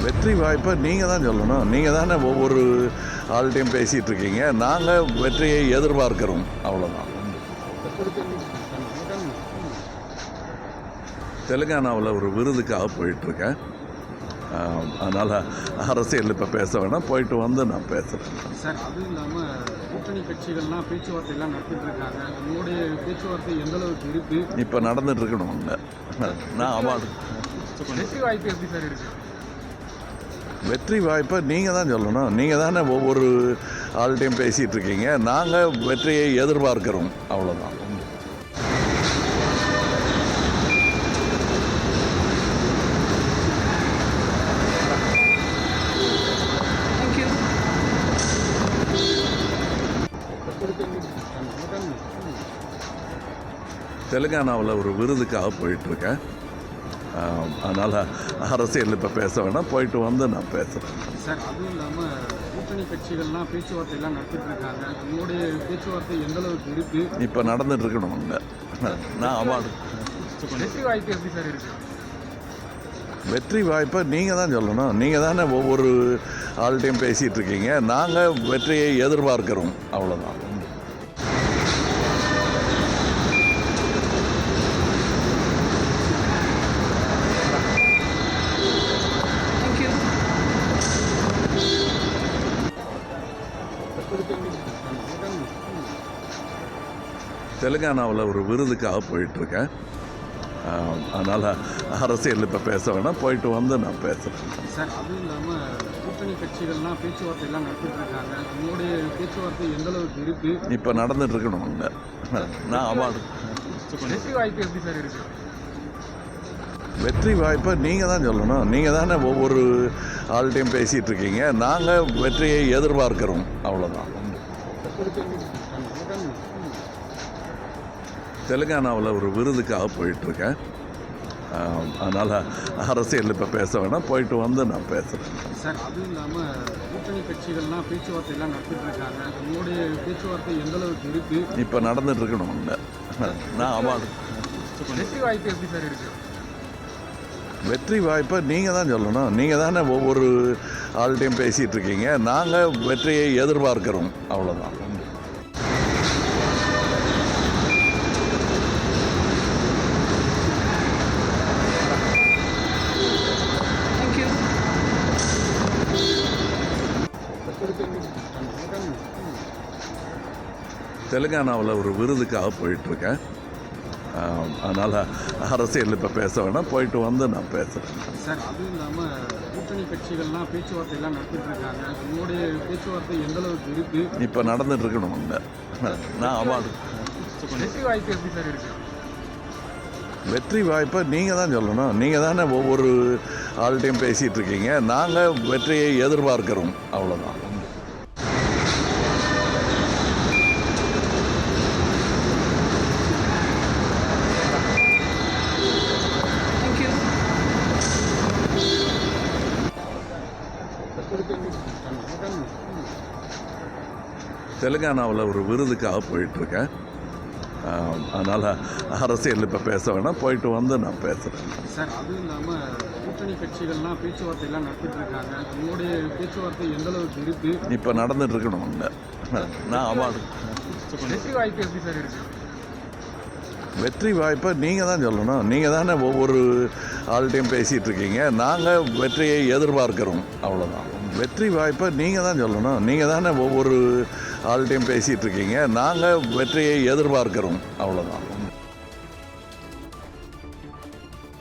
வெற்றி வாய்ப்பை நீங்கள் தான் சொல்லணும். நீங்கள் தானே ஒவ்வொரு ஆள்கிட்டையும் பேசிகிட்டு இருக்கீங்க. நாங்கள் வெற்றியை எதிர்பார்க்கிறோம், அவ்வளோதான். தெலுங்கானாவில் ஒரு விருதுக்காக போயிட்டுருக்கேன். அதனால் அரசியல் இப்போ பேச வேணாம், போயிட்டு வந்து நான் பேசுகிறேன். சார், அதுவும் இல்லாமல் கூட்டணி கட்சிகள்லாம் பேச்சுவார்த்தையெல்லாம் நடத்திட்டு இருக்காங்க. உங்களுடைய பேச்சுவார்த்தை எந்த அளவுக்கு இருக்கு? இப்போ நடந்துட்டுருக்கணும். இல்லை, நான் அவார்டு வெற்றி வாய்ப்பு எப்படி சார் இருக்கு? வெற்றி வாய்ப்பை நீங்கள் தான் சொல்லணும். நீங்கள் தானே ஒவ்வொரு ஆள்கிட்டையும் பேசிகிட்டு இருக்கீங்க. நாங்கள் வெற்றியை எதிர்பார்க்கிறோம், அவ்வளோதான். தெலுங்கானாவில் ஒரு விருதுக்காக போயிட்டுருக்கேன். அதனால் அரசியல் இப்போ பேச வேணாம், போயிட்டு வந்து நான் பேசுகிறேன். சார், அதுவும் இல்லாமல் கூட்டணி கட்சிகள்லாம் பேச்சுவார்த்தையெல்லாம் நடத்திட்டு இருக்காங்க. உங்களுடைய பேச்சுவார்த்தை எந்த அளவுக்கு இருக்கு? இப்போ நடந்துட்டுருக்கணும். இல்லை, நான் அவார்டு வெற்றி வாய்ப்பு எப்படி சார் இருக்கு? வெற்றி வாய்ப்பை நீங்கள் தான் சொல்லணும். நீங்கள் தானே ஒவ்வொரு ஆள்கிட்டையும் பேசிகிட்டு இருக்கீங்க. நாங்கள் வெற்றியை எதிர்பார்க்கிறோம், அவ்வளோதான். தெலுங்கானாவில் ஒரு விருதுக்காக போயிட்டுருக்கேன். அதனால் அரசியல் இப்போ பேச வேணாம், போயிட்டு வந்து நான் பேசுகிறேன். சார், அதுவும் இல்லாமல் கூட்டணி கட்சிகள்லாம் பேச்சுவார்த்தையெல்லாம் நடத்திட்டு இருக்காங்க. உங்களுடைய பேச்சுவார்த்தை எந்த அளவுக்கு இருக்கு? இப்போ நடந்துட்டுருக்கணும். இல்லை, நான் அவார்டு வெற்றி வாய்ப்பு எப்படி சார் இருக்கு? வெற்றி வாய்ப்பை நீங்கள் தான் சொல்லணும். நீங்கள் தானே ஒவ்வொரு ஆள்கிட்டையும் பேசிகிட்டு இருக்கீங்க. நாங்கள் வெற்றியை எதிர்பார்க்கிறோம், அவ்வளோதான். தெலுங்கானாவில் ஒரு விருதுக்காக போயிட்டுருக்கேன். அதனால் அரசியல் இப்போ பேச வேணாம், போயிட்டு வந்து நான் பேசுகிறேன். சார், அதுவும் இல்லாமல் கூட்டணி கட்சிகள்லாம் பேச்சுவார்த்தையெல்லாம் நடத்திட்டு இருக்காங்க. உங்களுடைய பேச்சுவார்த்தை எந்த அளவுக்கு இருக்கு? இப்போ நடந்துட்டுருக்கணும். இல்லை, நான் அவார்டு வெற்றி வாய்ப்பு எப்படி சார் இருக்கு? வெற்றி வாய்ப்பை நீங்கள் தான் சொல்லணும். நீங்கள் தானே ஒவ்வொரு ஆள்கிட்டையும் பேசிகிட்டு இருக்கீங்க. நாங்கள் வெற்றியை எதிர்பார்க்கிறோம், அவ்வளோதான். தெலுங்கானாவில் ஒரு விருதுக்காக போயிட்டுருக்கேன். அதனால் அரசியல் இப்போ பேச வேணாம், போயிட்டு வந்து நான் பேசுகிறேன். சார், அதுவும் இல்லாமல் கூட்டணி கட்சிகள்லாம் பேச்சுவார்த்தையெல்லாம் நடத்திட்டு இருக்காங்க. உங்களுடைய பேச்சுவார்த்தை எந்த அளவுக்கு இருக்கு? இப்போ நடந்துட்டுருக்கணும். இல்லை, நான் அவார்டு வெற்றி வாய்ப்பு எப்படி சார் இருக்கு? வெற்றி வாய்ப்பை நீங்கள் தான் சொல்லணும். நீங்கள் தானே ஒவ்வொரு ஆள்கிட்டையும் பேசிகிட்டு இருக்கீங்க. நாங்கள் வெற்றியை எதிர்பார்க்கிறோம், அவ்வளோதான். தெலுங்கானாவில் ஒரு விருதுக்காக போயிட்டுருக்கேன். அதனால் அரசியல் இப்போ பேச வேணாம், போயிட்டு வந்து நான் பேசுகிறேன். சார், அதுவும் இல்லாமல் கூட்டணி கட்சிகள்லாம் பேச்சுவார்த்தையெல்லாம் நடத்திட்டு இருக்காங்க. உங்களுடைய பேச்சுவார்த்தை எந்த அளவுக்கு இருக்கு? இப்போ நடந்துட்டுருக்கணும். இல்லை, நான் அவார்டு வெற்றி வாய்ப்பு எப்படி சார் இருக்கு? வெற்றி வாய்ப்பை நீங்கள் தான் சொல்லணும். நீங்கள் தானே ஒவ்வொரு ஆள்கிட்டையும் பேசிகிட்டு இருக்கீங்க. நாங்கள் வெற்றியை எதிர்பார்க்கிறோம், அவ்வளோதான். வெற்றி வாய்ப்பை நீங்கள் தான் சொல்லணும். நீங்கள் தானே ஒவ்வொரு ஆள்கிட்டையும் பேசிகிட்டு இருக்கீங்க. நாங்கள் வெற்றியை எதிர்பார்க்கிறோம், அவ்வளோதான்.